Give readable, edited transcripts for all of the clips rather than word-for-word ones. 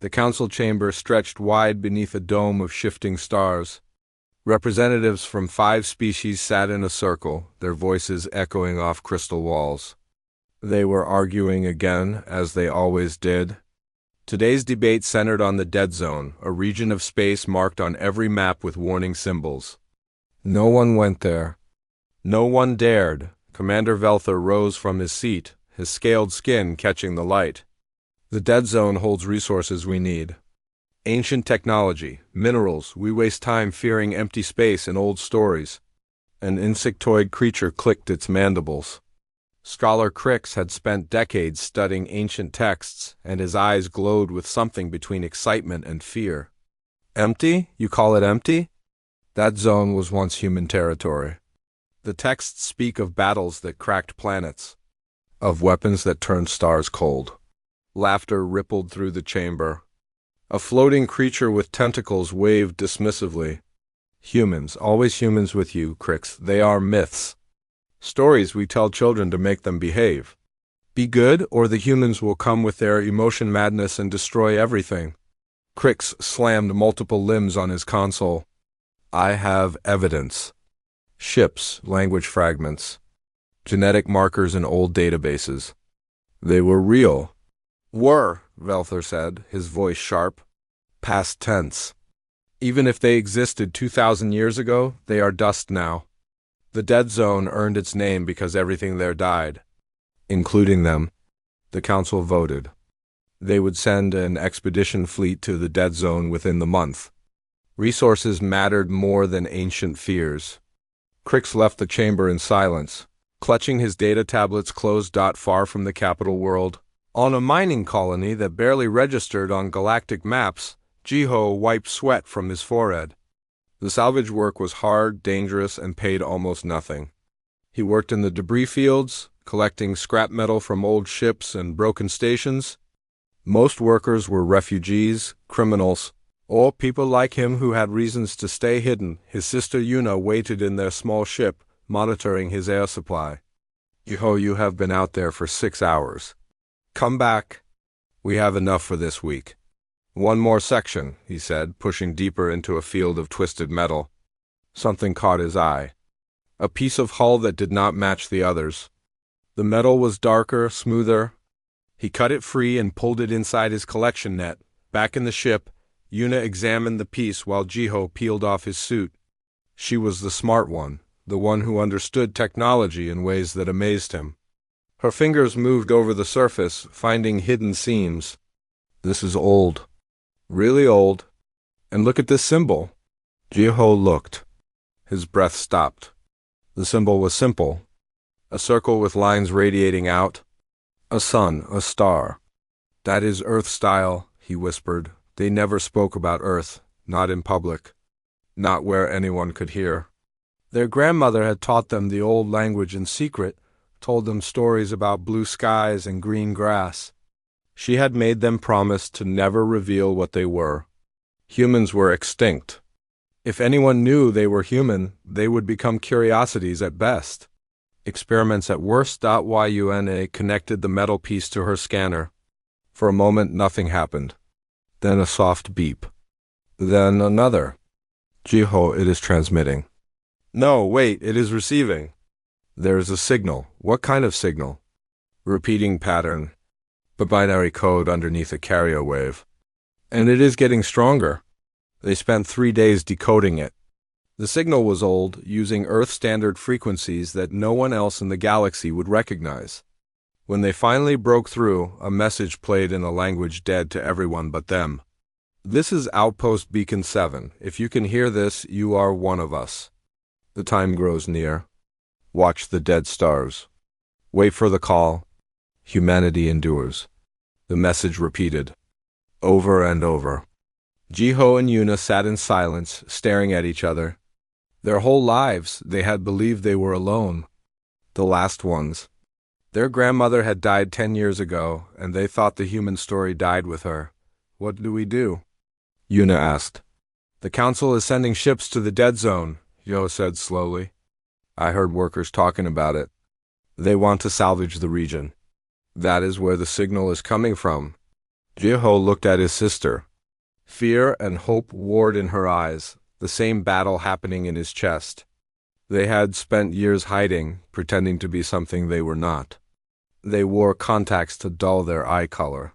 The council chamber stretched wide beneath a dome of shifting stars. Representatives from 5 species sat in a circle, their voices echoing off crystal walls. They were arguing again, as they always did. Today's debate centered on the dead zone, a region of space marked on every map with warning symbols. No one went there. No one dared. Commander Velther rose from his seat, his scaled skin catching the light. The dead zone holds resources we need. Ancient technology, minerals, we waste time fearing empty space and old stories. An insectoid creature clicked its mandibles. Scholar Crix had spent decades studying ancient texts, and his eyes glowed with something between excitement and fear. Empty? You call it empty? That zone was once human territory. The texts speak of battles that cracked planets, of weapons that turned stars cold. Laughter rippled through the chamber. A floating creature with tentacles waved dismissively. Humans, always humans with you, Crix. They are myths. Stories we tell children to make them behave. Be good, or the humans will come with their emotion madness and destroy everything. Crix slammed multiple limbs on his console. I have evidence. Ships, language fragments, genetic markers in old databases. They were real. Were, Velther said, his voice sharp. Past tense. Even if they existed 2,000 years ago, they are dust now. The dead zone earned its name because everything there died, including them. The council voted. They would send an expedition fleet to the dead zone within the month. Resources mattered more than ancient fears. Crix left the chamber in silence, clutching his data tablets closed. Far from the capital world, on a mining colony that barely registered on galactic maps, Jiho wiped sweat from his forehead. The salvage work was hard, dangerous, and paid almost nothing. He worked in the debris fields, collecting scrap metal from old ships and broken stations. Most workers were refugees, criminals, or people like him who had reasons to stay hidden. His sister Yuna waited in their small ship, monitoring his air supply. Jiho, you have been out there for 6 hours. Come back. We have enough for this week. One more section, he said, pushing deeper into a field of twisted metal. Something caught his eye. A piece of hull that did not match the others. The metal was darker, smoother. He cut it free and pulled it inside his collection net. Back in the ship, Yuna examined the piece while Jiho peeled off his suit. She was the smart one, the one who understood technology in ways that amazed him. Her fingers moved over the surface, finding hidden seams. This is old. Really old. And look at this symbol. Jiho looked. His breath stopped. The symbol was simple. A circle with lines radiating out. A sun, a star. That is Earth style, he whispered. They never spoke about Earth, not in public, not where anyone could hear. Their grandmother had taught them the old language in secret, told them stories about blue skies and green grass. She had made them promise to never reveal what they were. Humans were extinct. If anyone knew they were human, they would become curiosities at best. Experiments at worst. Yuna connected the metal piece to her scanner. For a moment, nothing happened. Then a soft beep. Then another. Jiho, it is transmitting. No, wait, it is receiving. There is a signal. What kind of signal? Repeating pattern. But binary code underneath a carrier wave. And it is getting stronger. They spent 3 days decoding it. The signal was old, using Earth-standard frequencies that no one else in the galaxy would recognize. When they finally broke through, a message played in a language dead to everyone but them. This is Outpost Beacon 7. If you can hear this, you are one of us. The time grows near. Watch the dead stars. Wait for the call. Humanity endures. The message repeated. Over and over. Jiho and Yuna sat in silence, staring at each other. Their whole lives, they had believed they were alone. The last ones. Their grandmother had died 10 years ago, and they thought the human story died with her. What do we do? Yuna asked. The council is sending ships to the dead zone, Jiho said slowly. I heard workers talking about it. They want to salvage the region. That is where the signal is coming from. Jiho looked at his sister. Fear and hope warred in her eyes, the same battle happening in his chest. They had spent years hiding, pretending to be something they were not. They wore contacts to dull their eye color.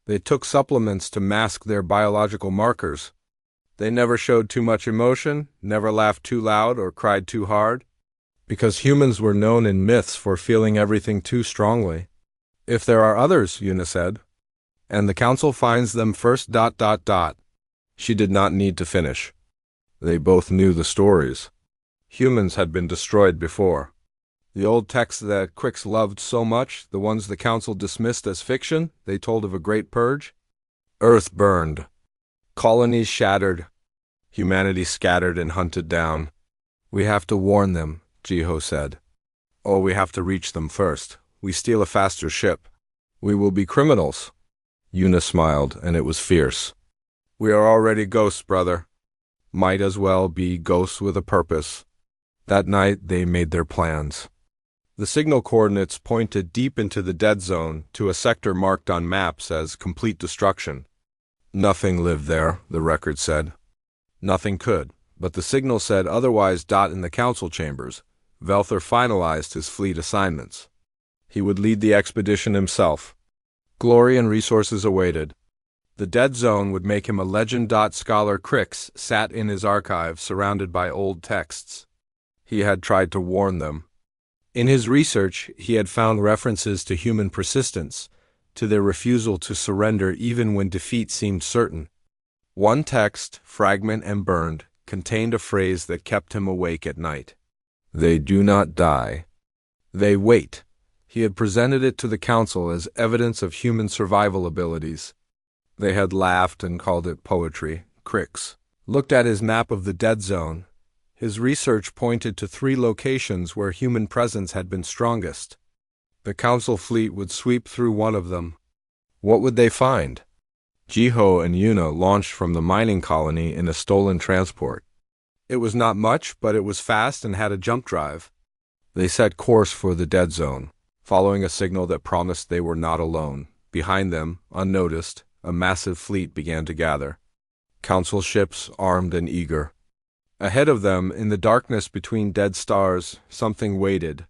They took supplements to mask their biological markers. They never showed too much emotion, never laughed too loud or cried too hard, because humans were known in myths for feeling everything too strongly. If there are others, Yuna said, and the council finds them first. She did not need to finish. They both knew the stories. Humans had been destroyed before. The old texts that Quicks loved so much, the ones the council dismissed as fiction, they told of a great purge. Earth burned. Colonies shattered. Humanity scattered and hunted down. We have to warn them, Jiho said. Oh, we have to reach them first. We steal a faster ship. We will be criminals. Yuna smiled, and it was fierce. We are already ghosts, brother. Might as well be ghosts with a purpose. That night they made their plans. The signal coordinates pointed deep into the dead zone to a sector marked on maps as complete destruction. Nothing lived there, the record said. Nothing could, but the signal said otherwise. In the council chambers, Velther finalized his fleet assignments. He would lead the expedition himself. Glory and resources awaited. The dead zone would make him a legend. Scholar Crix sat in his archive surrounded by old texts. He had tried to warn them. In his research, he had found references to human persistence, to their refusal to surrender even when defeat seemed certain. One text, fragment and burned, contained a phrase that kept him awake at night. They do not die. They wait. He had presented it to the council as evidence of human survival abilities. They had laughed and called it poetry. Crix looked at his map of the dead zone. His research pointed to 3 locations where human presence had been strongest. The council fleet would sweep through one of them. What would they find? Jiho and Yuna launched from the mining colony in a stolen transport. It was not much, but it was fast and had a jump drive. They set course for the dead zone, following a signal that promised they were not alone. Behind them, unnoticed, a massive fleet began to gather. Council ships armed and eager. Ahead of them, in the darkness between dead stars, something waited.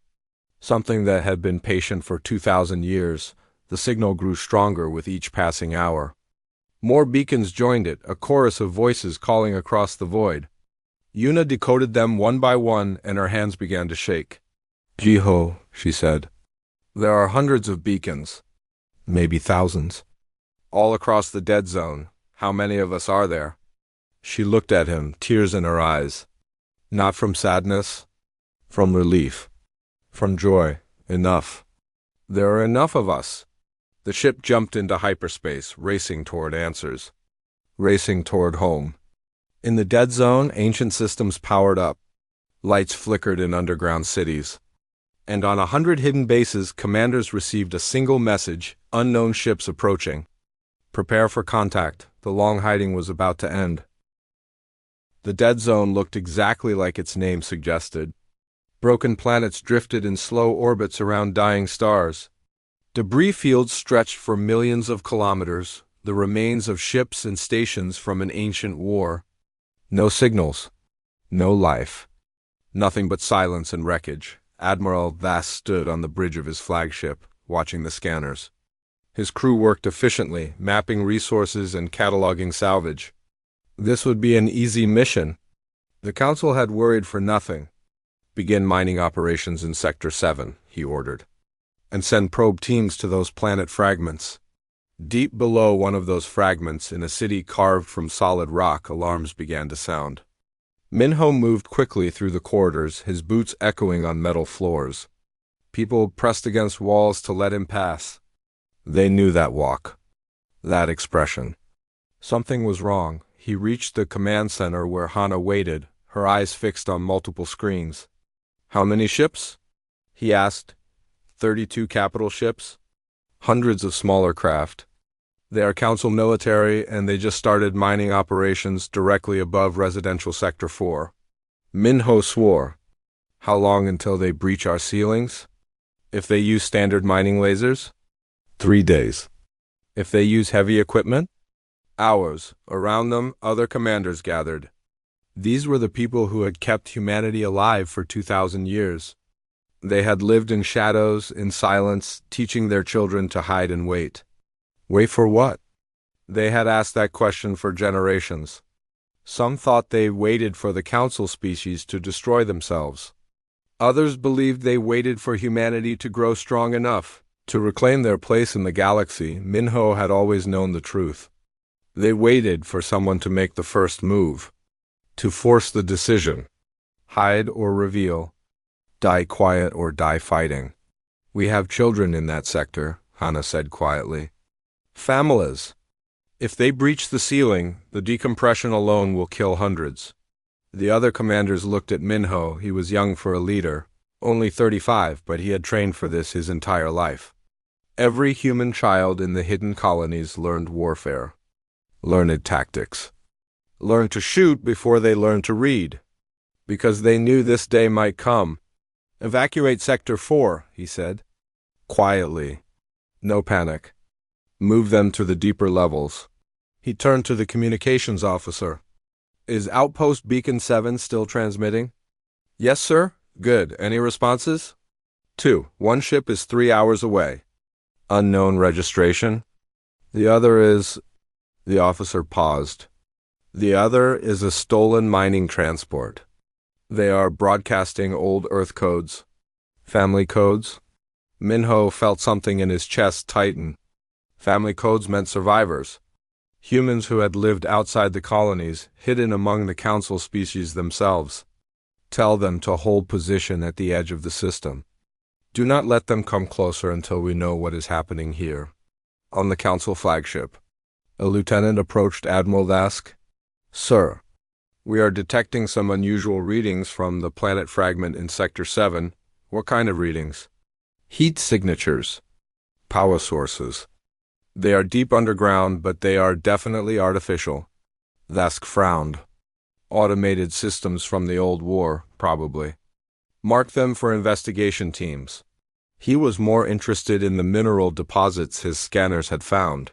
Something that had been patient for 2,000 years. The signal grew stronger with each passing hour. More beacons joined it, a chorus of voices calling across the void. Yuna decoded them one by one, and her hands began to shake. Jiho, she said. There are hundreds of beacons. Maybe thousands. All across the dead zone. How many of us are there? She looked at him, tears in her eyes. Not from sadness, from relief, from joy. Enough. There are enough of us. The ship jumped into hyperspace, racing toward answers. Racing toward home. In the dead zone, ancient systems powered up. Lights flickered in underground cities. And on 100 hidden bases, commanders received a single message: unknown ships approaching. Prepare for contact. The long hiding was about to end. The dead zone looked exactly like its name suggested. Broken planets drifted in slow orbits around dying stars. Debris fields stretched for millions of kilometers, the remains of ships and stations from an ancient war. No signals. No life. Nothing but silence and wreckage. Admiral Vast stood on the bridge of his flagship, watching the scanners. His crew worked efficiently, mapping resources and cataloging salvage. This would be an easy mission. The council had worried for nothing. Begin mining operations in Sector 7, he ordered. And send probe teams to those planet fragments. Deep below one of those fragments, in a city carved from solid rock, alarms began to sound. Minho moved quickly through the corridors, his boots echoing on metal floors. People pressed against walls to let him pass. They knew that walk. That expression. Something was wrong. He reached the command center where Hana waited, her eyes fixed on multiple screens. How many ships? He asked. 32 capital ships. Hundreds of smaller craft. They are council military, and they just started mining operations directly above residential Sector 4. Minho swore. How long until they breach our ceilings? If they use standard mining lasers? 3 days. If they use heavy equipment? Hours. Around them, other commanders gathered. These were the people who had kept humanity alive for 2,000 years. They had lived in shadows, in silence, teaching their children to hide and wait. Wait for what? They had asked that question for generations. Some thought they waited for the council species to destroy themselves. Others believed they waited for humanity to grow strong enough to reclaim their place in the galaxy. Minho had always known the truth. They waited for someone to make the first move, to force the decision. Hide or reveal. Die quiet or die fighting. We have children in that sector, Hannah said quietly. Families. If they breach the ceiling, the decompression alone will kill hundreds. The other commanders looked at Minho. He was young for a leader, only 35, but he had trained for this his entire life. Every human child in the hidden colonies learned warfare, learned tactics, learned to shoot before they learned to read, because they knew this day might come. Evacuate Sector 4, he said. Quietly. No panic. Move them to the deeper levels. He turned to the communications officer. Is Outpost Beacon 7 still transmitting? Yes, sir. Good. Any responses? 2. One ship is 3 hours away. Unknown registration. The other is... The officer paused. The other is a stolen mining transport. They are broadcasting old Earth codes. Family codes. Minho felt something in his chest tighten. Family codes meant survivors. Humans who had lived outside the colonies, hidden among the council species themselves. Tell them to hold position at the edge of the system. Do not let them come closer until we know what is happening here. On the council flagship, a lieutenant approached Admiral Dask. Sir, we are detecting some unusual readings from the planet fragment in Sector 7. What kind of readings? Heat signatures. Power sources. They are deep underground, but they are definitely artificial. Dask frowned. Automated systems from the old war, probably. Mark them for investigation teams. He was more interested in the mineral deposits his scanners had found.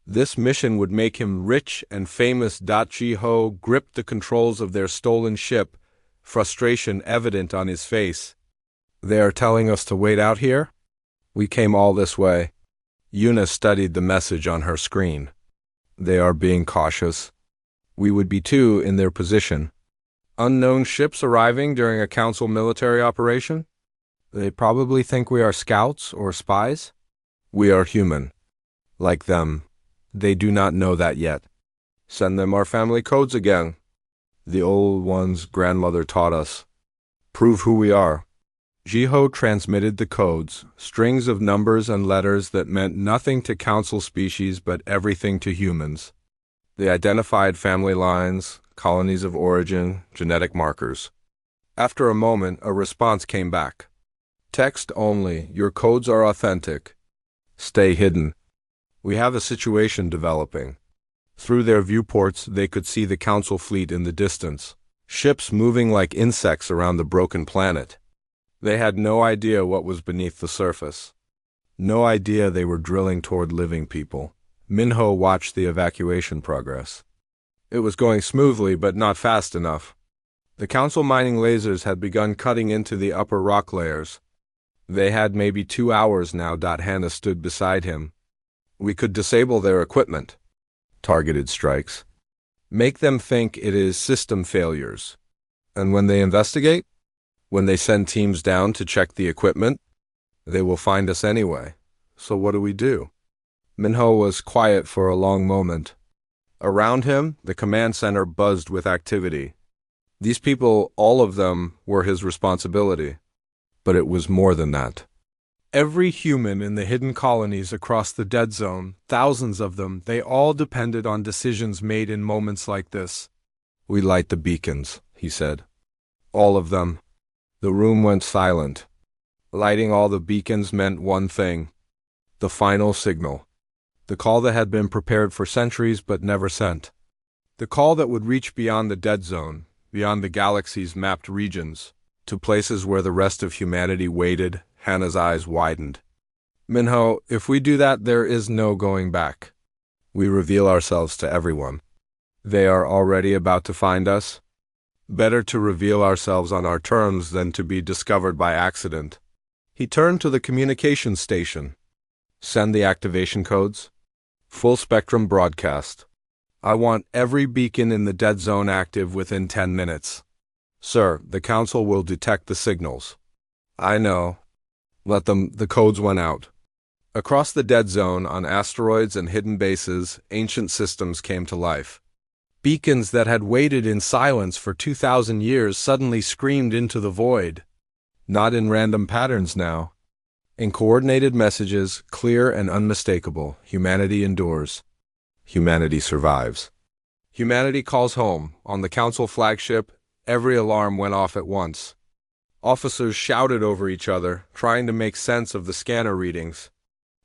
This mission would make him rich and famous. Ji-Ho gripped the controls of their stolen ship, frustration evident on his face. They are telling us to wait out here? We came all this way. Yuna studied the message on her screen. They are being cautious. We would be too in their position. Unknown ships arriving during a council military operation? They probably think we are scouts or spies. We are human. Like them. They do not know that yet. Send them our family codes again. The old ones grandmother taught us. Prove who we are. Ji-Ho transmitted the codes, strings of numbers and letters that meant nothing to council species but everything to humans. They identified family lines, colonies of origin, genetic markers. After a moment, a response came back. Text only. Your codes are authentic. Stay hidden. We have a situation developing. Through their viewports, they could see the council fleet in the distance, ships moving like insects around the broken planet. They had no idea what was beneath the surface. No idea they were drilling toward living people. Minho watched the evacuation progress. It was going smoothly, but not fast enough. The council mining lasers had begun cutting into the upper rock layers. They had maybe 2 hours now. Hannah stood beside him. We could disable their equipment. Targeted strikes. Make them think it is system failures. And when they investigate? When they send teams down to check the equipment? They will find us anyway. So what do we do? Minho was quiet for a long moment. Around him, the command center buzzed with activity. These people, all of them, were his responsibility. But it was more than that. Every human in the hidden colonies across the dead zone, thousands of them, they all depended on decisions made in moments like this. We light the beacons, he said. All of them. The room went silent. Lighting all the beacons meant one thing. The final signal. The call that had been prepared for centuries but never sent. The call that would reach beyond the dead zone, beyond the galaxy's mapped regions, to places where the rest of humanity waited. Hannah's eyes widened. Minho, if we do that, there is no going back. We reveal ourselves to everyone. They are already about to find us. Better to reveal ourselves on our terms than to be discovered by accident. He turned to the communication station. Send the activation codes. Full spectrum broadcast. I want every beacon in the dead zone active within 10 minutes. Sir, the Council will detect the signals. I know. Let them, the codes went out. Across the dead zone, on asteroids and hidden bases, ancient systems came to life. Beacons that had waited in silence for 2,000 years suddenly screamed into the void. Not in random patterns now. In coordinated messages, clear and unmistakable, humanity endures. Humanity survives. Humanity calls home. On the Council flagship, every alarm went off at once. Officers shouted over each other, trying to make sense of the scanner readings.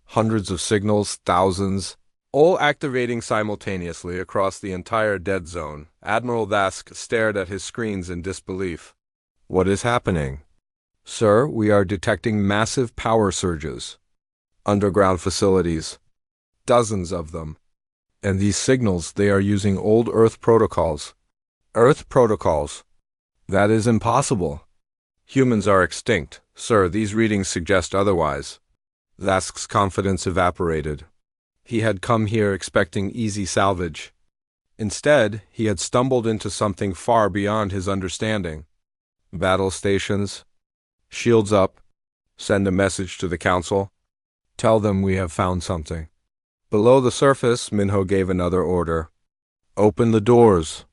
Hundreds of signals, thousands, all activating simultaneously across the entire dead zone. Admiral Dask stared at his screens in disbelief. What is happening? Sir, we are detecting massive power surges. Underground facilities. Dozens of them. And these signals, they are using old Earth protocols. Earth protocols? That is impossible. Humans are extinct. Sir, these readings suggest otherwise. Dask's confidence evaporated. He had come here expecting easy salvage. Instead, he had stumbled into something far beyond his understanding. Battle stations. Shields up. Send a message to the Council. Tell them we have found something. Below the surface, Minho gave another order. Open the doors.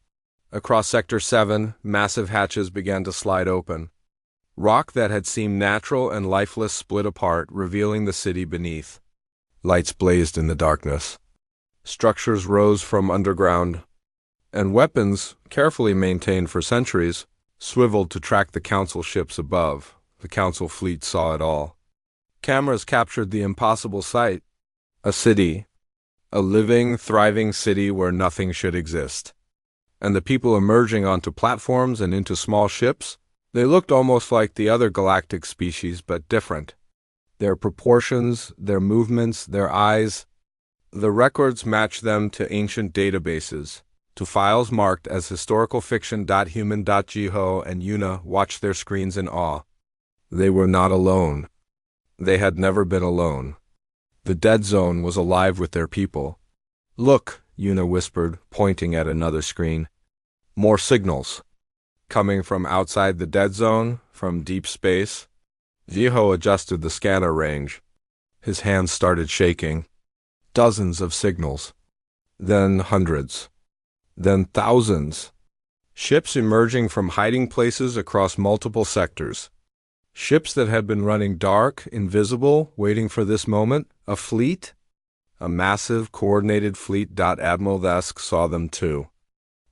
Across Sector 7, massive hatches began to slide open. Rock that had seemed natural and lifeless split apart, revealing the city beneath. Lights blazed in the darkness. Structures rose from underground, and weapons, carefully maintained for centuries, swiveled to track the Council ships above. The Council fleet saw it all. Cameras captured the impossible sight. A city. A living, thriving city where nothing should exist. And the people emerging onto platforms and into small ships, they looked almost like the other galactic species, but different. Their proportions, their movements, their eyes, the records matched them to ancient databases, to files marked as historical fiction.human.gho, and Yuna watched their screens in awe. They were not alone. They had never been alone. The dead zone was alive with their people. Look, Yuna whispered, pointing at another screen. More signals. Coming from outside the dead zone, from deep space. Jiho adjusted the scanner range. His hands started shaking. Dozens of signals. Then hundreds. Then thousands. Ships emerging from hiding places across multiple sectors. Ships that had been running dark, invisible, waiting for this moment. A fleet? A massive, coordinated fleet. Admiral Dask saw them too.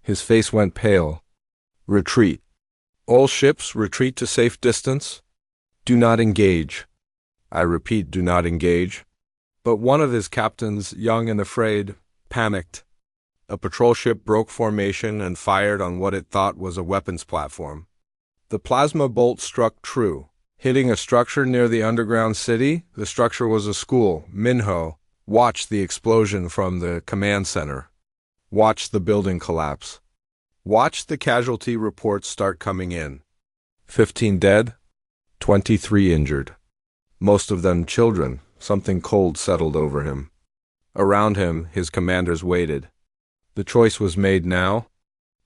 His face went pale. Retreat. All ships retreat to safe distance. Do not engage. I repeat, do not engage. But one of his captains, young and afraid, panicked. A patrol ship broke formation and fired on what it thought was a weapons platform. The plasma bolt struck true, hitting a structure near the underground city. The structure was a school. Minho watched the explosion from the command center. Watched the building collapse. Watched the casualty reports start coming in. 15 dead. 23 injured. Most of them children. Something cold settled over him. Around him, his commanders waited. The choice was made now.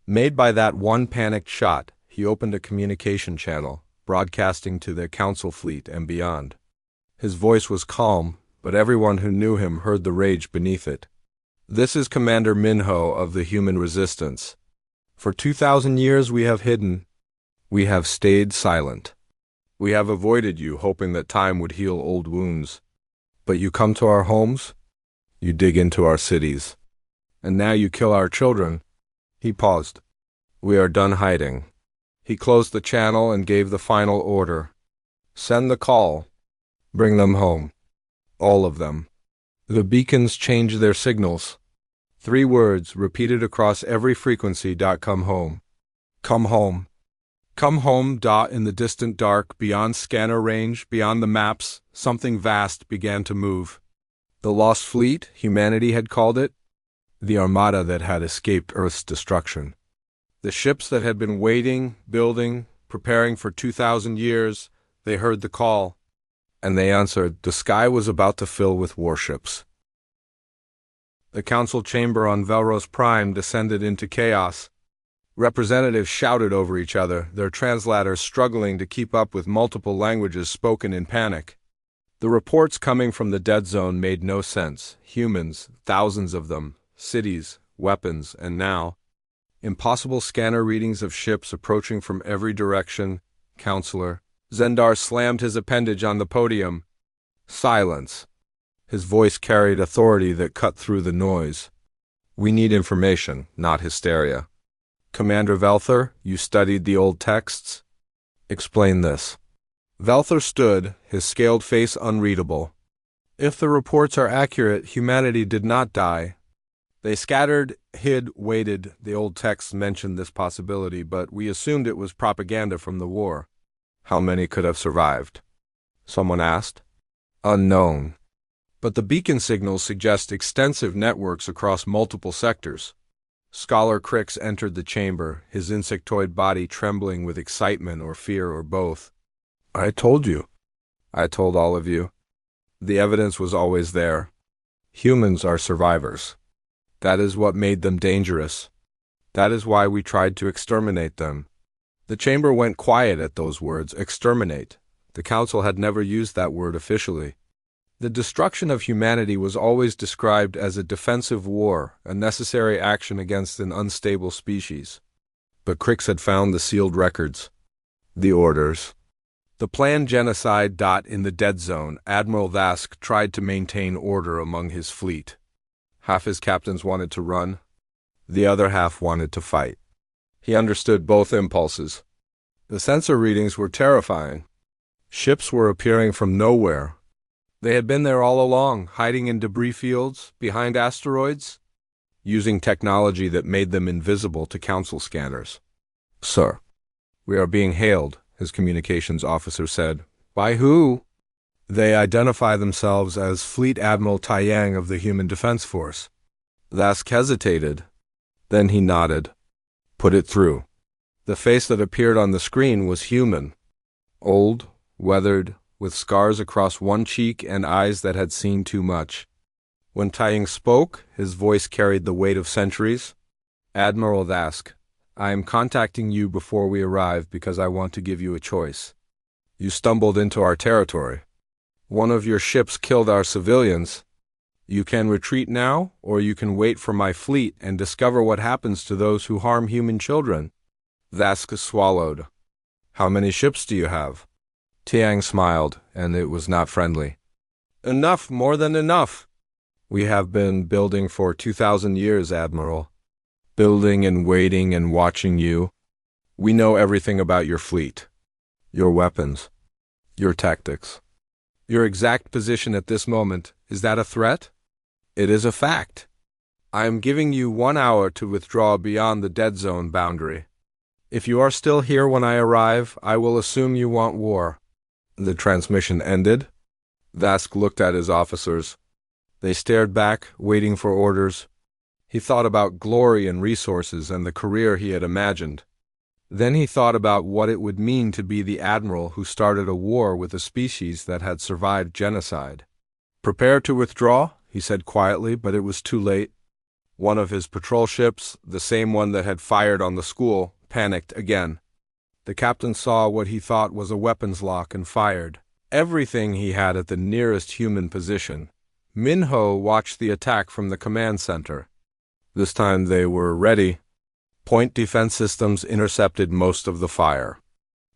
Made by that one panicked shot. He opened a communication channel, broadcasting to the Council fleet and beyond. His voice was calm, but everyone who knew him heard the rage beneath it. This is Commander Minho of the Human Resistance. For 2,000 years we have hidden. We have stayed silent. We have avoided you, hoping that time would heal old wounds. But you come to our homes, you dig into our cities, and now you kill our children. He paused. We are done hiding. He closed the channel and gave the final order. Send the call. Bring them home. All of them. The beacons changed their signals. 3 words repeated across every frequency. Come home. Come home. Come home. In the distant dark, beyond scanner range, beyond the maps, something vast began to move. The Lost Fleet, humanity had called it, the armada that had escaped Earth's destruction. The ships that had been waiting, building, preparing for 2,000 years, they heard the call, and they answered. The sky was about to fill with warships. The council chamber on Velros Prime descended into chaos. Representatives shouted over each other, their translators struggling to keep up with multiple languages spoken in panic. The reports coming from the dead zone made no sense. Humans, thousands of them, cities, weapons, and now, impossible scanner readings of ships approaching from every direction. Counselor Zendar slammed his appendage on the podium. Silence. His voice carried authority that cut through the noise. We need information, not hysteria. Commander Velther, you studied the old texts? Explain this. Velther stood, his scaled face unreadable. If the reports are accurate, humanity did not die. They scattered, hid, waited. The old texts mentioned this possibility, but we assumed it was propaganda from the war. How many could have survived? Someone asked. Unknown. But the beacon signals suggest extensive networks across multiple sectors. Scholar Crix entered the chamber, his insectoid body trembling with excitement or fear or both. I told you. I told all of you. The evidence was always there. Humans are survivors. That is what made them dangerous. That is why we tried to exterminate them. The chamber went quiet at those words, exterminate. The council had never used that word officially. The destruction of humanity was always described as a defensive war, a necessary action against an unstable species. But Crix had found the sealed records. The orders. The planned genocide. In the dead zone, Admiral Vask tried to maintain order among his fleet. Half his captains wanted to run. The other half wanted to fight. He understood both impulses. The sensor readings were terrifying. Ships were appearing from nowhere. They had been there all along, hiding in debris fields, behind asteroids, using technology that made them invisible to council scanners. Sir, we are being hailed, his communications officer said. By who? They identify themselves as Fleet Admiral Taiyang of the Human Defense Force. Vask hesitated. Then he nodded. Put it through. The face that appeared on the screen was human. Old, weathered, with scars across one cheek and eyes that had seen too much. When Taiyang spoke, his voice carried the weight of centuries. Admiral Vask, I am contacting you before we arrive because I want to give you a choice. You stumbled into our territory. One of your ships killed our civilians. You can retreat now, or you can wait for my fleet and discover what happens to those who harm human children. Vask swallowed. How many ships do you have? Taiyang smiled, and it was not friendly. Enough, more than enough. We have been building for 2,000 years, Admiral. Building and waiting and watching you. We know everything about your fleet, your weapons, your tactics. Your exact position at this moment, is that a threat? It is a fact. I am giving you 1 hour to withdraw beyond the dead zone boundary. If you are still here when I arrive, I will assume you want war. The transmission ended. Vask looked at his officers. They stared back, waiting for orders. He thought about glory and resources and the career he had imagined. Then he thought about what it would mean to be the admiral who started a war with a species that had survived genocide. Prepare to withdraw, he said quietly, but it was too late. One of his patrol ships, the same one that had fired on the school, panicked again. The captain saw what he thought was a weapons lock and fired everything he had at the nearest human position. Minho watched the attack from the command center. This time they were ready. Point defense systems intercepted most of the fire.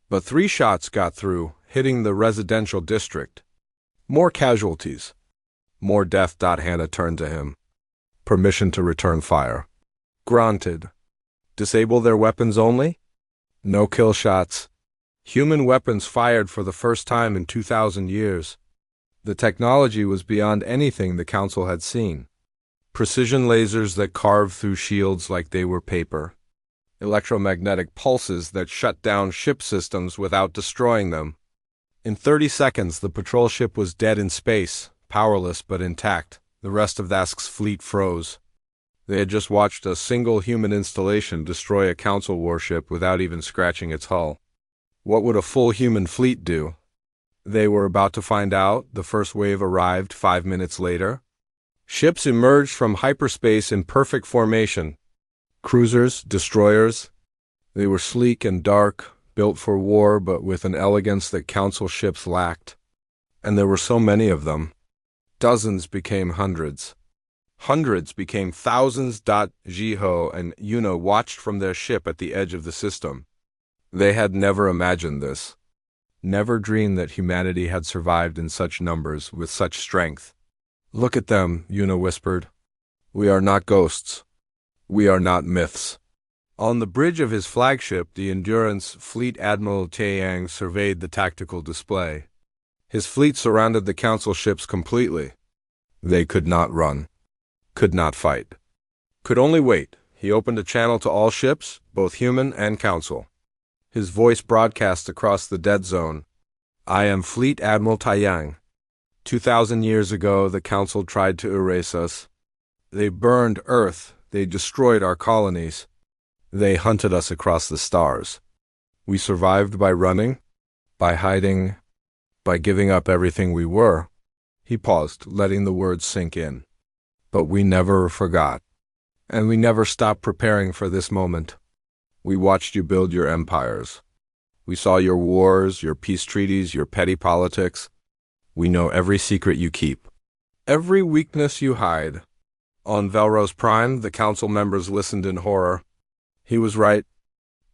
But 3 shots got through, hitting the residential district. More casualties. More death. Hannah turned to him. Permission to return fire. Granted. Disable their weapons only? No kill shots. Human weapons fired for the first time in 2,000 years. The technology was beyond anything the Council had seen. Precision lasers that carved through shields like they were paper. Electromagnetic pulses that shut down ship systems without destroying them. In 30 seconds, the patrol ship was dead in space, powerless but intact. The rest of Dask's fleet froze. They had just watched a single human installation destroy a council warship without even scratching its hull. What would a full human fleet do? They were about to find out. The first wave arrived 5 minutes later. Ships emerged from hyperspace in perfect formation. Cruisers, destroyers. They were sleek and dark, built for war but with an elegance that council ships lacked. And there were so many of them. Dozens became hundreds. Hundreds became thousands. Jiho and Yuna watched from their ship at the edge of the system. They had never imagined this. Never dreamed that humanity had survived in such numbers with such strength. "Look at them," Yuna whispered. "We are not ghosts. We are not myths." On the bridge of his flagship, the Endurance, Fleet Admiral Taeyang surveyed the tactical display. His fleet surrounded the council ships completely. They could not run, could not fight, could only wait. He opened a channel to all ships, both human and council. His voice broadcast across the dead zone. "I am Fleet Admiral Taeyang. 2,000 years ago, the council tried to erase us. They burned Earth. They destroyed our colonies. They hunted us across the stars. We survived by running, by hiding, by giving up everything we were." He paused, letting the words sink in. "But we never forgot. And we never stopped preparing for this moment. We watched you build your empires. We saw your wars, your peace treaties, your petty politics. We know every secret you keep, every weakness you hide." On Velros Prime, the council members listened in horror. He was right.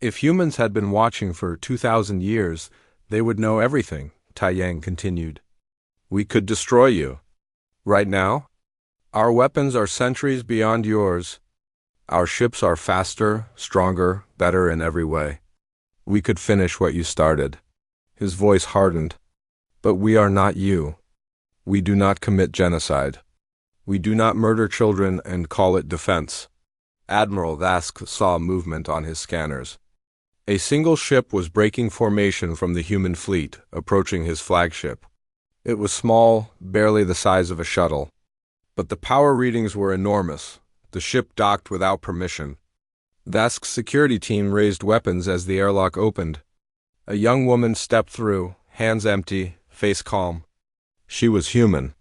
If humans had been watching for 2,000 years, they would know everything, Taeyang continued. "We could destroy you. Right now, our weapons are centuries beyond yours. Our ships are faster, stronger, better in every way. We could finish what you started." His voice hardened. "But we are not you. We do not commit genocide. We do not murder children and call it defense." Admiral Vask saw movement on his scanners. A single ship was breaking formation from the human fleet, approaching his flagship. It was small, barely the size of a shuttle. But the power readings were enormous. The ship docked without permission. Vask's security team raised weapons as the airlock opened. A young woman stepped through, hands empty, face calm. She was human.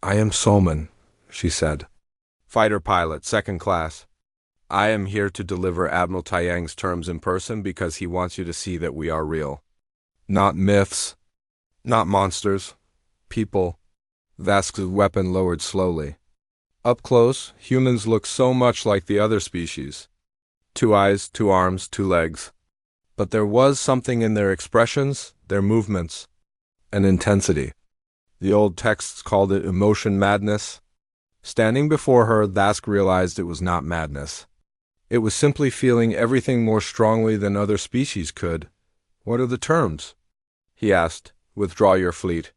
"I am Solman," she said. "Fighter pilot, second class. I am here to deliver Admiral Taeyang's terms in person because he wants you to see that we are real. Not myths. Not monsters. People." Vask's weapon lowered slowly. Up close, humans looked so much like the other species. 2 eyes, 2 arms, 2 legs. But there was something in their expressions, their movements, an intensity. The old texts called it emotion madness. Standing before her, Vask realized it was not madness. It was simply feeling everything more strongly than other species could. "What are the terms?" he asked. "Withdraw your fleet.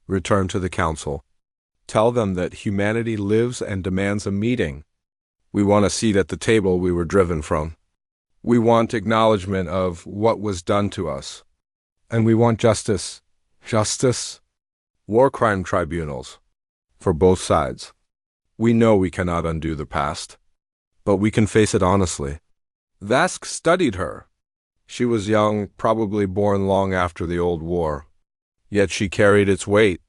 Return to the council. Tell them that humanity lives and demands a meeting. We want a seat at the table we were driven from. We want acknowledgement of what was done to us. And we want justice. Justice? War crime tribunals. For both sides. We know we cannot undo the past. But we can face it honestly." Vask studied her. She was young, probably born long after the old war. Yet she carried its weight.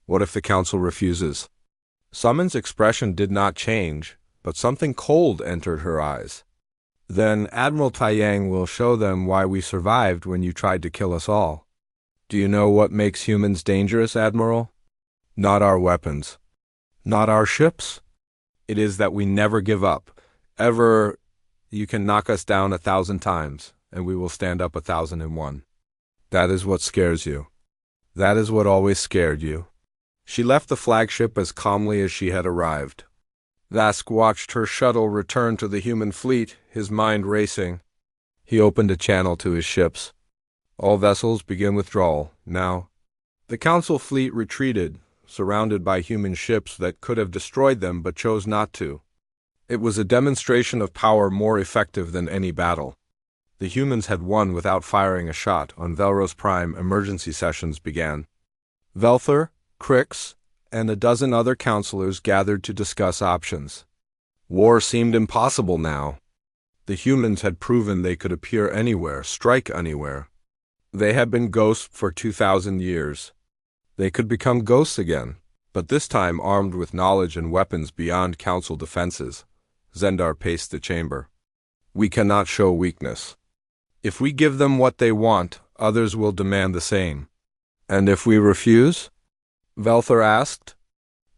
What if the council refuses? Summon's expression did not change, but something cold entered her eyes. "Then Admiral Taeyang will show them why we survived when you tried to kill us all. Do you know what makes humans dangerous, Admiral? Not our weapons. Not our ships. It is that we never give up. Ever. You can knock us down 1,000 times, and we will stand up 1,001. That is what scares you. That is what always scared you." She left the flagship as calmly as she had arrived. Vask watched her shuttle return to the human fleet, his mind racing. He opened a channel to his ships. "All vessels begin withdrawal, now." The council fleet retreated, surrounded by human ships that could have destroyed them but chose not to. It was a demonstration of power more effective than any battle. The humans had won without firing a shot. On Velros Prime, emergency sessions began. Velthor, Crix, and a dozen other counselors gathered to discuss options. War seemed impossible now. The humans had proven they could appear anywhere, strike anywhere. They had been ghosts for 2,000 years. They could become ghosts again, but this time armed with knowledge and weapons beyond council defenses. Zendar paced the chamber. We cannot show weakness. If we give them what they want, others will demand the same. And if we refuse? Velthor asked.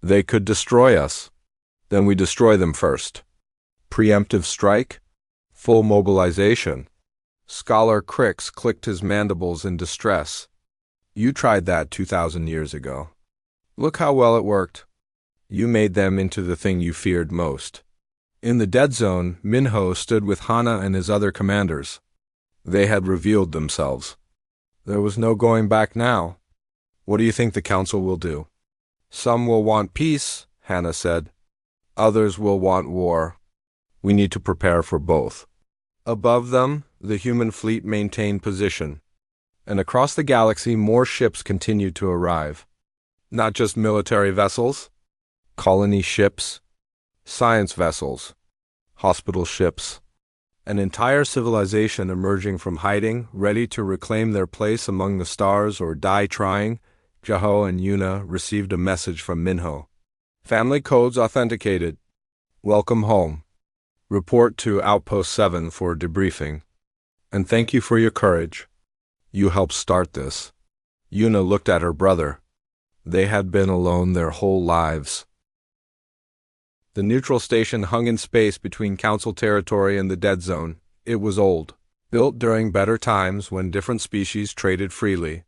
They could destroy us. Then we destroy them first. Preemptive strike? Full mobilization. Scholar Crix clicked his mandibles in distress. You tried that 2,000 years ago. Look how well it worked. You made them into the thing you feared most. In the dead zone, Minho stood with Hana and his other commanders. They had revealed themselves. There was no going back now. What do you think the council will do? Some will want peace, Hana said. Others will want war. We need to prepare for both. Above them, the human fleet maintained position. And across the galaxy, more ships continued to arrive. Not just military vessels, colony ships, science vessels, hospital ships. An entire civilization emerging from hiding, ready to reclaim their place among the stars or die trying. Jaho and Yuna received a message from Minho. Family codes authenticated. Welcome home. Report to Outpost 7 for debriefing. And thank you for your courage. You helped start this. Yuna looked at her brother. They had been alone their whole lives. The neutral station hung in space between Council territory and the dead zone. It was old, built during better times when different species traded freely.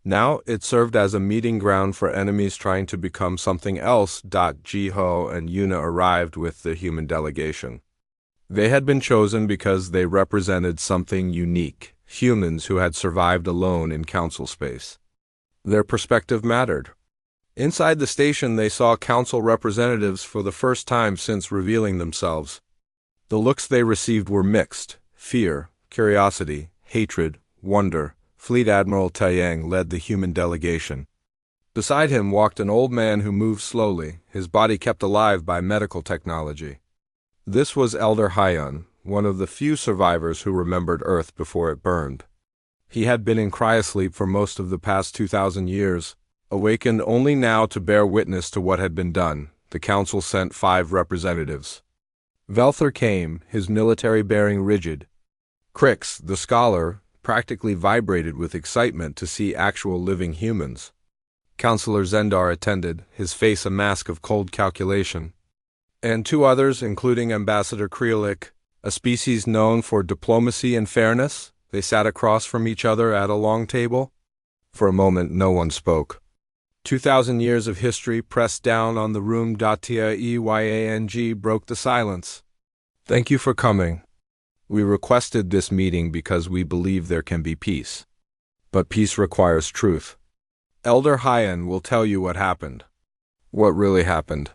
Now it served as a meeting ground for enemies trying to become something else. Jiho and Yuna arrived with the human delegation. They had been chosen because they represented something unique, humans who had survived alone in council space. Their perspective mattered. Inside the station they saw council representatives for the first time since revealing themselves. The looks they received were mixed: fear, curiosity, hatred, wonder. Fleet Admiral Taiyang led the human delegation. Beside him walked an old man who moved slowly, his body kept alive by medical technology. This was Elder Hyun, one of the few survivors who remembered Earth before it burned. He had been in cryosleep for most of the past 2,000 years, awakened only now to bear witness to what had been done. The council sent 5 representatives. Velthor came, his military bearing rigid. Crix, the scholar, practically vibrated with excitement to see actual living humans. Counselor Zendar attended, his face a mask of cold calculation. And 2 others, including Ambassador Kreolik, a species known for diplomacy and fairness. They sat across from each other at a long table. For a moment, no one spoke. 2,000 years of history pressed down on the room. Eyang broke the silence. Thank you for coming. We requested this meeting because we believe there can be peace. But peace requires truth. Elder Hyun will tell you what happened. What really happened.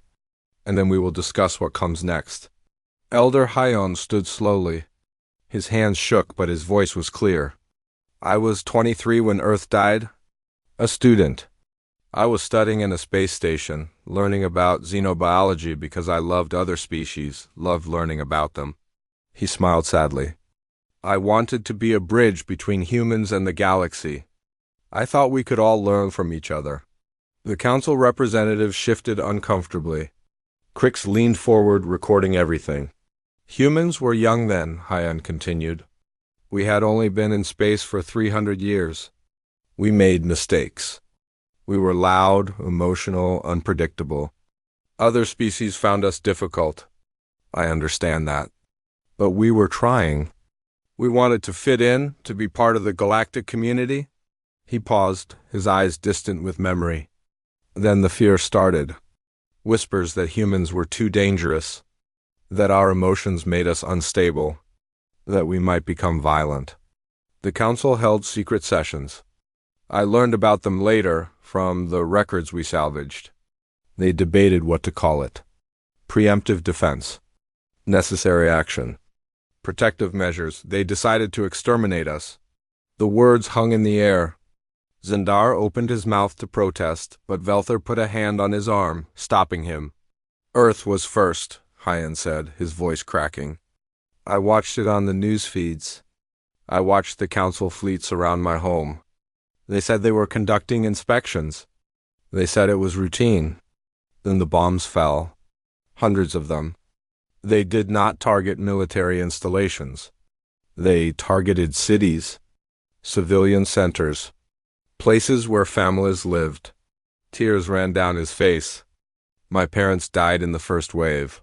And then we will discuss what comes next. Elder Hyun stood slowly. His hands shook, but his voice was clear. I was 23 when Earth died. A student. I was studying in a space station, learning about xenobiology because I loved other species, loved learning about them. He smiled sadly. I wanted to be a bridge between humans and the galaxy. I thought we could all learn from each other. The council representatives shifted uncomfortably. Crix leaned forward, recording everything. Humans were young then, Hyun continued. We had only been in space for 300 years. We made mistakes. We were loud, emotional, unpredictable. Other species found us difficult. I understand that. But we were trying. We wanted to fit in, to be part of the galactic community. He paused, his eyes distant with memory. Then the fear started. Whispers that humans were too dangerous, that our emotions made us unstable, that we might become violent. The council held secret sessions. I learned about them later from the records we salvaged. They debated what to call it. Preemptive defense. Necessary action. protective measures. They decided to exterminate us. The words hung in the air. Zendar opened his mouth to protest, but Velther put a hand on his arm, stopping him. Earth was first, Hyan said, his voice cracking. I watched it on the news feeds. I watched the council fleet surround my home. They said they were conducting inspections. They said it was routine. Then the bombs fell. Hundreds of them. They did not target military installations. They targeted cities, civilian centers, places where families lived. Tears ran down his face. My parents died in the first wave.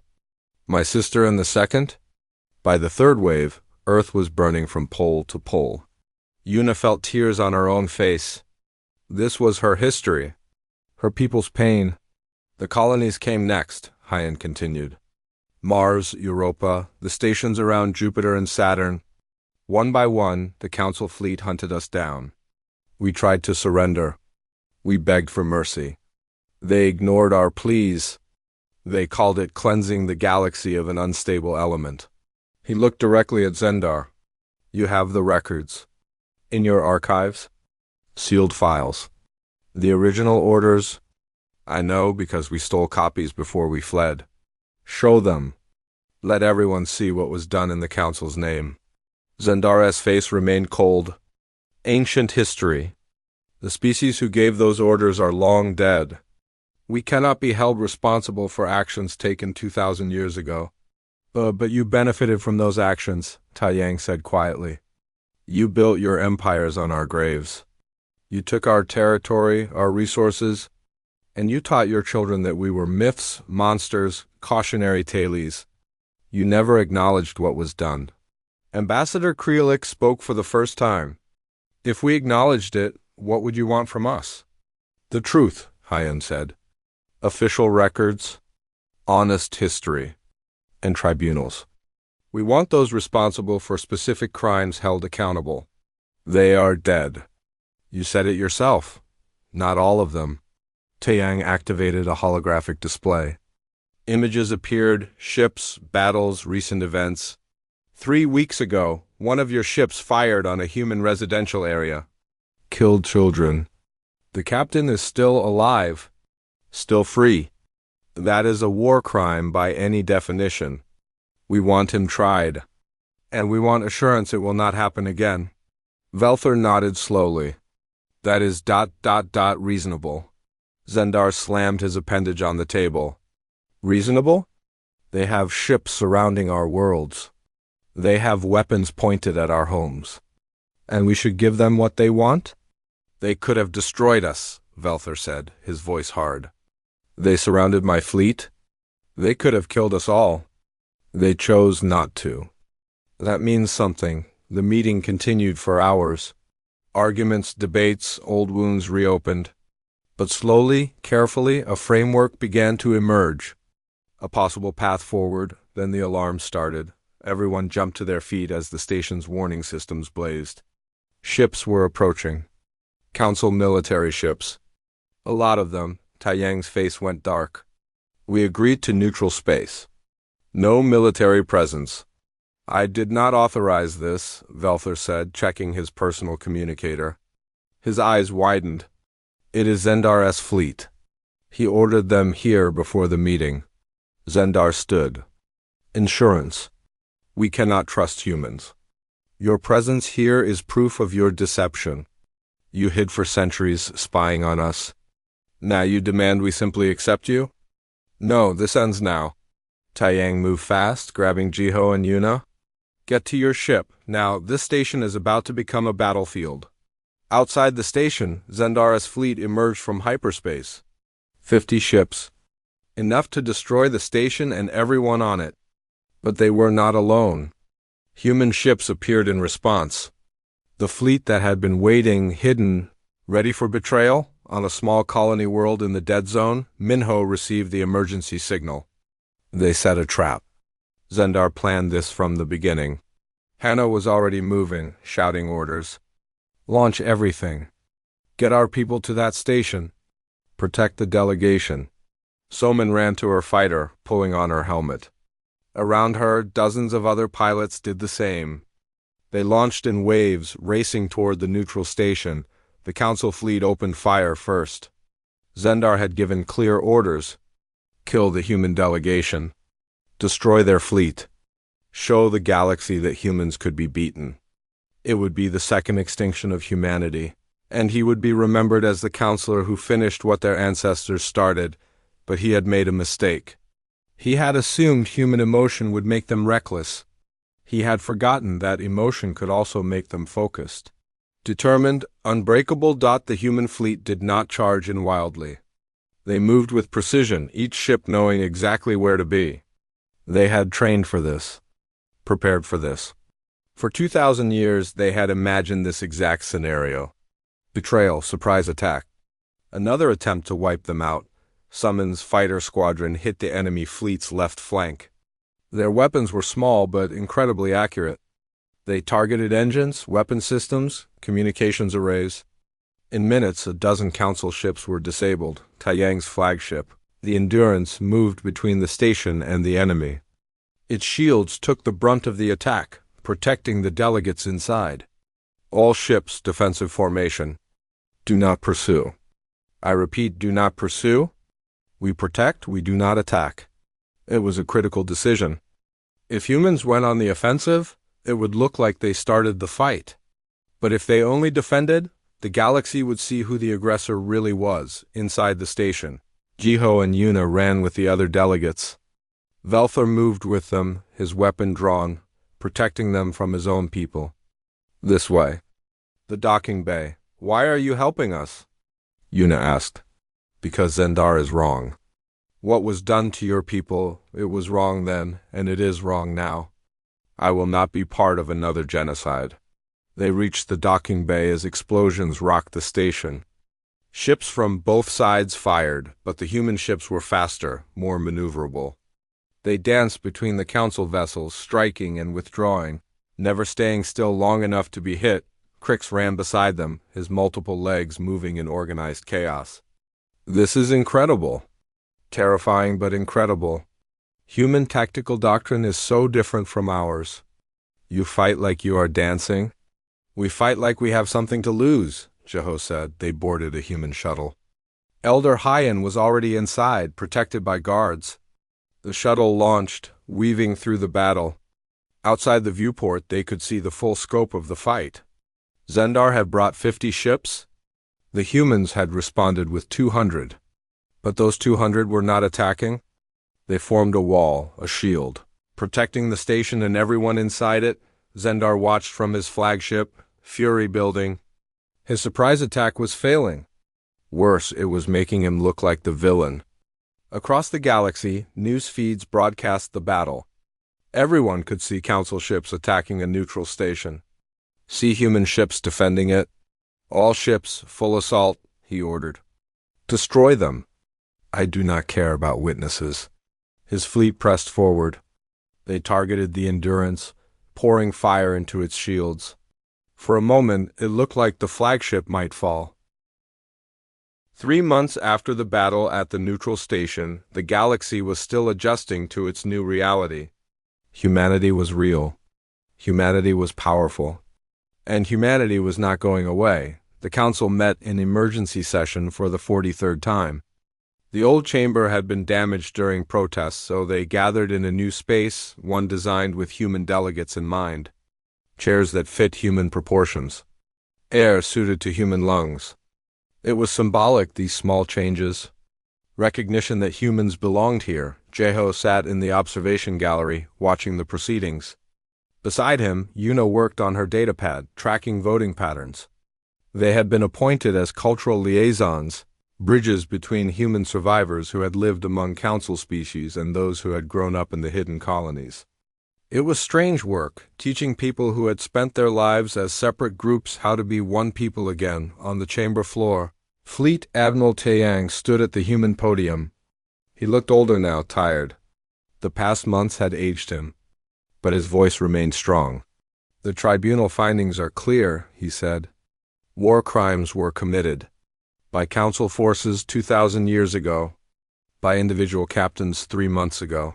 My sister in the second? By the third wave, Earth was burning from pole to pole. Yuna felt tears on her own face. This was her history, her people's pain. The colonies came next, Hyan continued. Mars, Europa, the stations around Jupiter and Saturn. One by one, the council fleet hunted us down. We tried to surrender. We begged for mercy. They ignored our pleas. They called it cleansing the galaxy of an unstable element. He looked directly at Zendar. You have the records. In your archives? Sealed files. The original orders? I know because we stole copies before we fled. Show them. Let everyone see what was done in the council's name. Zendar's face remained cold. Ancient history. The species who gave those orders are long dead. We cannot be held responsible for actions taken 2,000 years ago. But you benefited from those actions, Taiyang said quietly. You built your empires on our graves. You took our territory, our resources, and you taught your children that we were myths, monsters, cautionary tales. You never acknowledged what was done. Ambassador Kreelik spoke for the first time. If we acknowledged it, what would you want from us? The truth, Hyan said. Official records, honest history, and tribunals. We want those responsible for specific crimes held accountable. They are dead. You said it yourself. Not all of them. Taiyang activated a holographic display. Images appeared, ships, battles, recent events. 3 weeks ago, one of your ships fired on a human residential area. Killed children. The captain is still alive. Still free. That is a war crime by any definition. We want him tried. And we want assurance it will not happen again. Velther nodded slowly. That is ... reasonable. Zendar slammed his appendage on the table. Reasonable? They have ships surrounding our worlds. They have weapons pointed at our homes. And we should give them what they want? They could have destroyed us, Velther said, his voice hard. They surrounded my fleet. They could have killed us all. They chose not to. That means something. The meeting continued for hours. Arguments, debates, old wounds reopened. But slowly, carefully, a framework began to emerge. A possible path forward, then the alarm started. Everyone jumped to their feet as the station's warning systems blazed. Ships were approaching. Council military ships. A lot of them. Taiyang's face went dark. We agreed to neutral space. No military presence. I did not authorize this, Velther said, checking his personal communicator. His eyes widened. It is Zendar's fleet. He ordered them here before the meeting. Zendar stood. Insurance. We cannot trust humans. Your presence here is proof of your deception. You hid for centuries, spying on us. Now you demand we simply accept you? No, this ends now. Taiyang moved fast, grabbing Jiho and Yuna. Get to your ship. Now, this station is about to become a battlefield. Outside the station, Zendar's fleet emerged from hyperspace. 50 ships. Enough to destroy the station and everyone on it. But they were not alone. Human ships appeared in response. The fleet that had been waiting, hidden, ready for betrayal, on a small colony world in the dead zone, Minho received the emergency signal. They set a trap. Zendar planned this from the beginning. Hannah was already moving, shouting orders. Launch everything. Get our people to that station. Protect the delegation. Soman ran to her fighter, pulling on her helmet. Around her, dozens of other pilots did the same. They launched in waves, racing toward the neutral station. The Council fleet opened fire first. Zendar had given clear orders: kill the human delegation, destroy their fleet, show the galaxy that humans could be beaten. It would be the second extinction of humanity, and he would be remembered as the counselor who finished what their ancestors started, but he had made a mistake. He had assumed human emotion would make them reckless. He had forgotten that emotion could also make them focused. Determined, unbreakable. The human fleet did not charge in wildly. They moved with precision, each ship knowing exactly where to be. They had trained for this, prepared for this. For 2,000 years, they had imagined this exact scenario. Betrayal, surprise attack. Another attempt to wipe them out. Summon's fighter squadron hit the enemy fleet's left flank. Their weapons were small but incredibly accurate. They targeted engines, weapon systems, communications arrays. In minutes, a dozen Council ships were disabled. Taiyang's flagship, the Endurance, moved between the station and the enemy. Its shields took the brunt of the attack, protecting the delegates inside. All ships, defensive formation. Do not pursue. I repeat, do not pursue. We protect, we do not attack. It was a critical decision. If humans went on the offensive, it would look like they started the fight. But if they only defended, the galaxy would see who the aggressor really was inside the station. Jiho and Yuna ran with the other delegates. Velthor moved with them, his weapon drawn, protecting them from his own people. This way. The docking bay. Why are you helping us? Yuna asked. Because Zendar is wrong. What was done to your people, it was wrong then, and it is wrong now. I will not be part of another genocide. They reached the docking bay as explosions rocked the station. Ships from both sides fired, but the human ships were faster, more maneuverable. They danced between the Council vessels, striking and withdrawing, never staying still long enough to be hit. Crix ran beside them, his multiple legs moving in organized chaos. This is incredible. Terrifying but incredible. Human tactical doctrine is so different from ours. You fight like you are dancing. We fight like we have something to lose, Jiho said. They boarded a human shuttle. Elder Hyan was already inside, protected by guards. The shuttle launched, weaving through the battle. Outside the viewport, they could see the full scope of the fight. Zendar had brought 50 ships. The humans had responded with 200. But those 200 were not attacking. They formed a wall, a shield, protecting the station and everyone inside it. Zendar watched from his flagship, Fury building. His surprise attack was failing. Worse, it was making him look like the villain. Across the galaxy, news feeds broadcast the battle. Everyone could see Council ships attacking a neutral station. See human ships defending it. All ships, full assault, he ordered. Destroy them. I do not care about witnesses. His fleet pressed forward. They targeted the Endurance, pouring fire into its shields. For a moment, it looked like the flagship might fall. 3 months after the battle at the neutral station, the galaxy was still adjusting to its new reality. Humanity was real. Humanity was powerful. And humanity was not going away. The Council met in emergency session for the 43rd time. The old chamber had been damaged during protests, so they gathered in a new space, one designed with human delegates in mind. Chairs that fit human proportions. Air suited to human lungs. It was symbolic, these small changes. Recognition that humans belonged here. Jiho sat in the observation gallery, watching the proceedings. Beside him, Yuna worked on her datapad, tracking voting patterns. They had been appointed as cultural liaisons, bridges between human survivors who had lived among Council species and those who had grown up in the hidden colonies. It was strange work, teaching people who had spent their lives as separate groups how to be one people again. On the chamber floor, Fleet Admiral Taiyang stood at the human podium. He looked older now, tired. The past months had aged him, but his voice remained strong. The tribunal findings are clear, he said. War crimes were committed. By Council forces 2,000 years ago. By individual captains 3 months ago.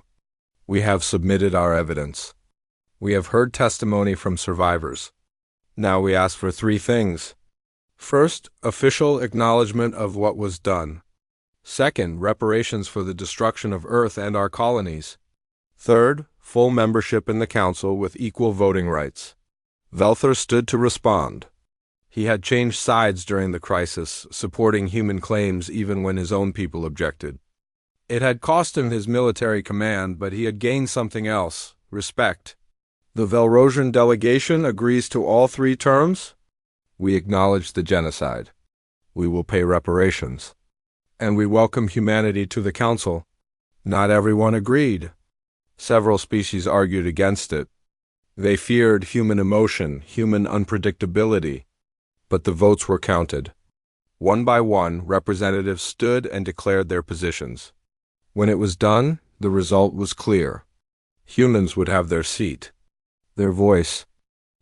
We have submitted our evidence. We have heard testimony from survivors. Now we ask for three things. First, official acknowledgement of what was done. Second, reparations for the destruction of Earth and our colonies. Third, full membership in the Council with equal voting rights. Velthor stood to respond. He had changed sides during the crisis, supporting human claims even when his own people objected. It had cost him his military command, but he had gained something else: respect. The Velrosian delegation agrees to all three terms. We acknowledge the genocide. We will pay reparations. And we welcome humanity to the Council. Not everyone agreed. Several species argued against it. They feared human emotion, human unpredictability. But the votes were counted. One by one, representatives stood and declared their positions. When it was done, the result was clear. Humans would have their seat, their voice,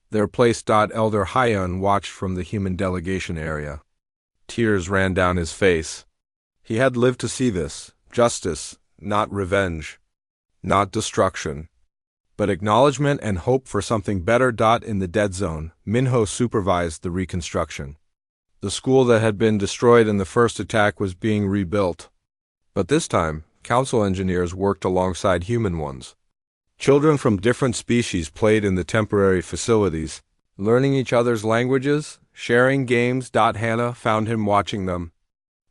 their place. Elder Hyun watched from the human delegation area. Tears ran down his face. He had lived to see this: justice, not revenge, not destruction, but acknowledgement and hope for something better. In the dead zone, Minho supervised the reconstruction. The school that had been destroyed in the first attack was being rebuilt. But this time, Council engineers worked alongside human ones. Children from different species played in the temporary facilities, learning each other's languages, sharing games. Hannah found him watching them.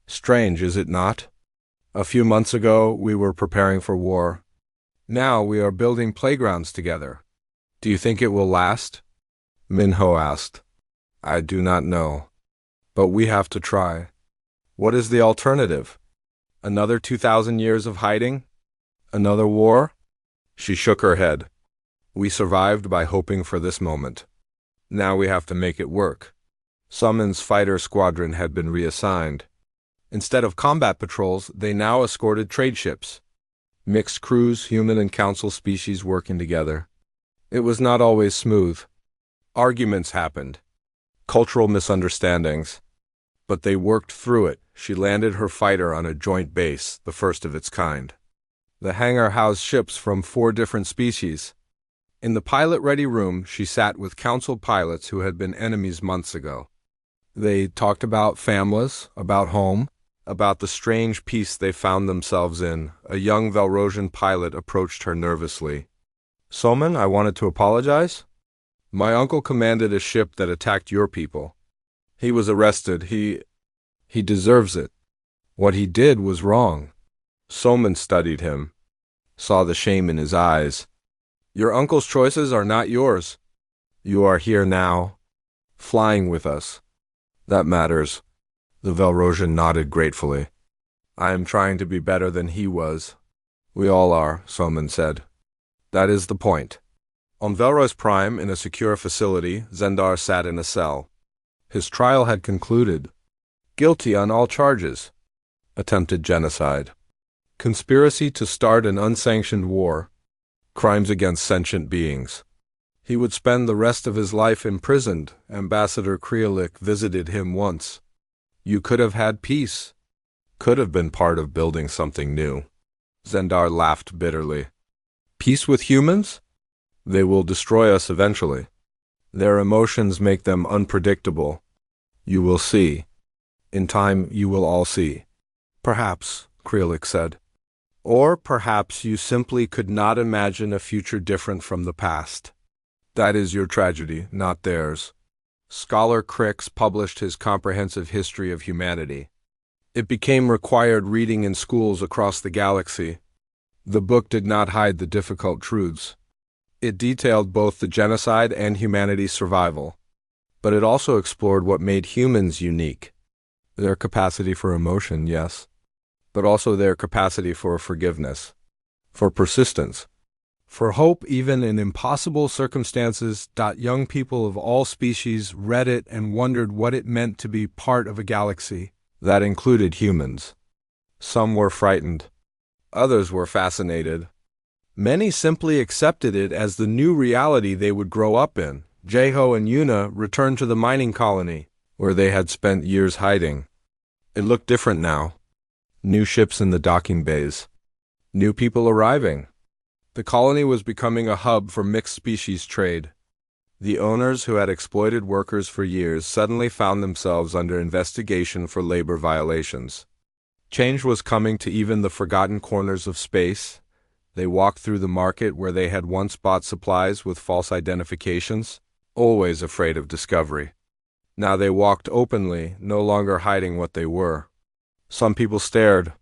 Strange, is it not? A few months ago, we were preparing for war. Now we are building playgrounds together. Do you think it will last? Minho asked. I do not know. But we have to try. What is the alternative? Another 2,000 years of hiding? Another war? She shook her head. We survived by hoping for this moment. Now we have to make it work. Summon's fighter squadron had been reassigned. Instead of combat patrols, they now escorted trade ships. Mixed crews, human and council species working together. It was not always smooth. Arguments happened. Cultural misunderstandings. But they worked through it. She landed her fighter on a joint base, the first of its kind. The hangar housed ships from 4 different species. In the pilot-ready room, she sat with council pilots who had been enemies months ago. They talked about families, about home, about the strange peace they found themselves in. A young Velrosian pilot approached her nervously. Soman, I wanted to apologize. My uncle commanded a ship that attacked your people. He was arrested. He deserves it. What he did was wrong. Soman studied him, saw the shame in his eyes. Your uncle's choices are not yours. You are here now, flying with us. That matters. The Velrosian nodded gratefully. I am trying to be better than he was. We all are, Soman said. That is the point. On Velros Prime, in a secure facility, Zendar sat in a cell. His trial had concluded. Guilty on all charges. Attempted genocide. Conspiracy to start an unsanctioned war. Crimes against sentient beings. He would spend the rest of his life imprisoned. Ambassador Krealik visited him once. You could have had peace. Could have been part of building something new. Zendar laughed bitterly. Peace with humans? They will destroy us eventually. Their emotions make them unpredictable. You will see. In time, you will all see. Perhaps, Krealik said. Or perhaps you simply could not imagine a future different from the past. That is your tragedy, not theirs. Scholar Crix published his comprehensive history of humanity. It became required reading in schools across the galaxy. The book did not hide the difficult truths. It detailed both the genocide and humanity's survival. But it also explored what made humans unique. Their capacity for emotion, yes, but also their capacity for forgiveness, for persistence, for hope even in impossible circumstances. Young people of all species read it and wondered what it meant to be part of a galaxy that included humans. Some were frightened. Others were fascinated. Many simply accepted it as the new reality they would grow up in. Jeho and Yuna returned to the mining colony, where they had spent years hiding. It looked different now. New ships in the docking bays. New people arriving. The colony was becoming a hub for mixed species trade. The owners who had exploited workers for years suddenly found themselves under investigation for labor violations. Change was coming to even the forgotten corners of space. They walked through the market where they had once bought supplies with false identifications, always afraid of discovery. Now they walked openly, no longer hiding what they were. Some people stared.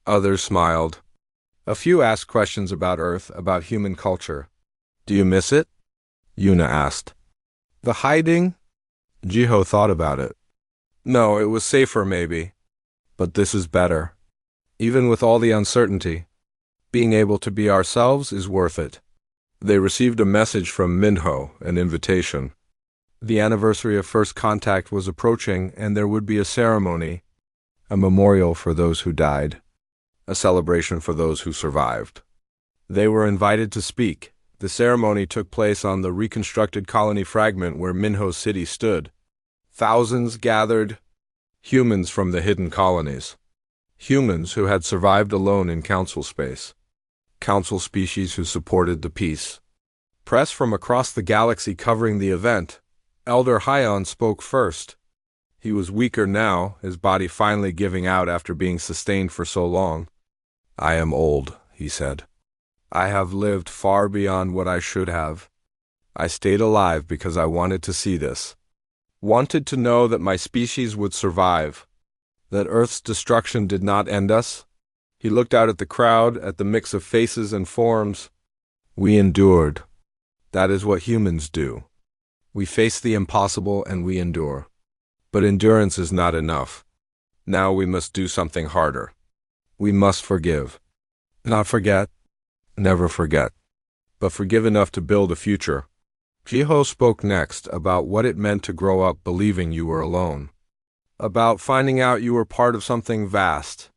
Others smiled. A few asked questions about Earth, about human culture. "Do you miss it?" Yuna asked. "The hiding?" Jiho thought about it. "No, it was safer maybe. But this is better. Even with all the uncertainty, being able to be ourselves is worth it." They received a message from Minho, an invitation. The anniversary of first contact was approaching, and there would be a ceremony, a memorial for those who died, a celebration for those who survived. They were invited to speak. The ceremony took place on the reconstructed colony fragment where Minho's city stood. Thousands gathered, humans from the hidden colonies, humans who had survived alone in council space, council species who supported the peace. Press from across the galaxy covering the event. Elder Hyon spoke first. He was weaker now, his body finally giving out after being sustained for so long. "I am old," he said. "I have lived far beyond what I should have. I stayed alive because I wanted to see this. Wanted to know that my species would survive, that Earth's destruction did not end us." He looked out at the crowd, at the mix of faces and forms. "We endured. That is what humans do. We face the impossible and we endure. But endurance is not enough. Now we must do something harder. We must forgive. Not forget. Never forget. But forgive enough to build a future." Jiho spoke next about what it meant to grow up believing you were alone. About finding out you were part of something vast.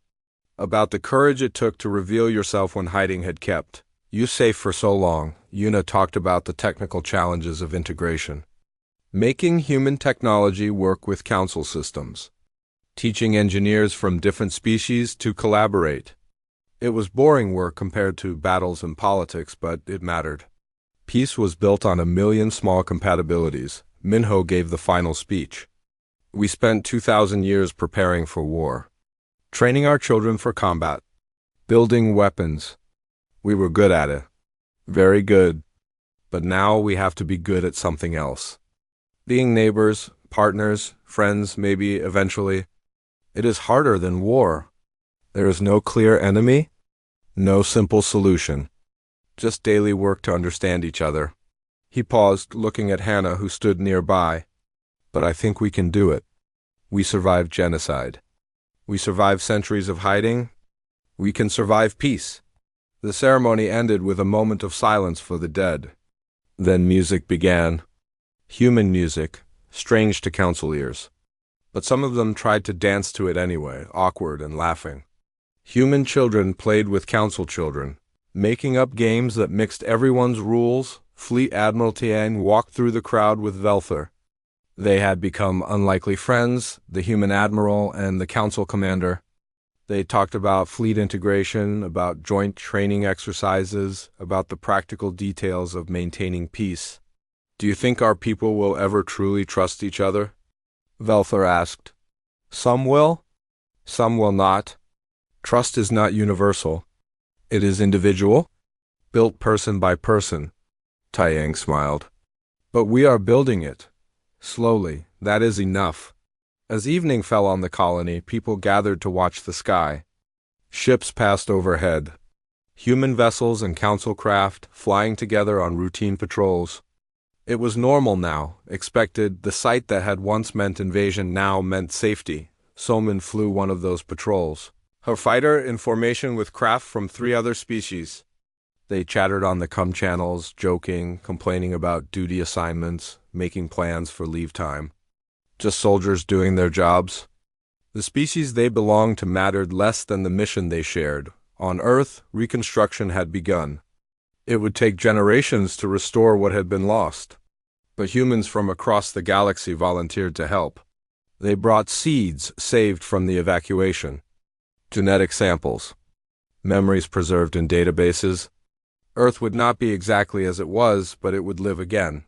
About the courage it took to reveal yourself when hiding had kept you safe for so long. Yuna talked about the technical challenges of integration. Making human technology work with council systems. Teaching engineers from different species to collaborate. It was boring work compared to battles and politics, but it mattered. Peace was built on a million small compatibilities. Minho gave the final speech. "We spent 2,000 years preparing for war. Training our children for combat. Building weapons. We were good at it. Very good. But now we have to be good at something else. Being neighbors, partners, friends, maybe eventually. It is harder than war. There is no clear enemy, no simple solution. Just daily work to understand each other." He paused, looking at Hannah, who stood nearby. "But I think we can do it. We survived genocide. We survived centuries of hiding. We can survive peace." The ceremony ended with a moment of silence for the dead. Then music began. Human music, strange to council ears. But some of them tried to dance to it anyway, awkward and laughing. Human children played with council children, making up games that mixed everyone's rules. Fleet Admiral Tiang walked through the crowd with Velther. They had become unlikely friends, the human admiral and the council commander. They talked about fleet integration, about joint training exercises, about the practical details of maintaining peace. "Do you think our people will ever truly trust each other?" Velther asked. "Some will, some will not. Trust is not universal. It is individual, built person by person." Taiyang smiled. "But we are building it. Slowly, that is enough." As evening fell on the colony, people gathered to watch the sky. Ships passed overhead. Human vessels and council craft flying together on routine patrols. It was normal now, expected. The sight that had once meant invasion now meant safety. Somin flew one of those patrols. Her fighter in formation with craft from 3 other species. They chattered on the com channels, joking, complaining about duty assignments, making plans for leave time. Just soldiers doing their jobs. The species they belonged to mattered less than the mission they shared. On Earth, reconstruction had begun. It would take generations to restore what had been lost. But humans from across the galaxy volunteered to help. They brought seeds saved from the evacuation, genetic samples, memories preserved in databases, Earth would not be exactly as it was, but it would live again.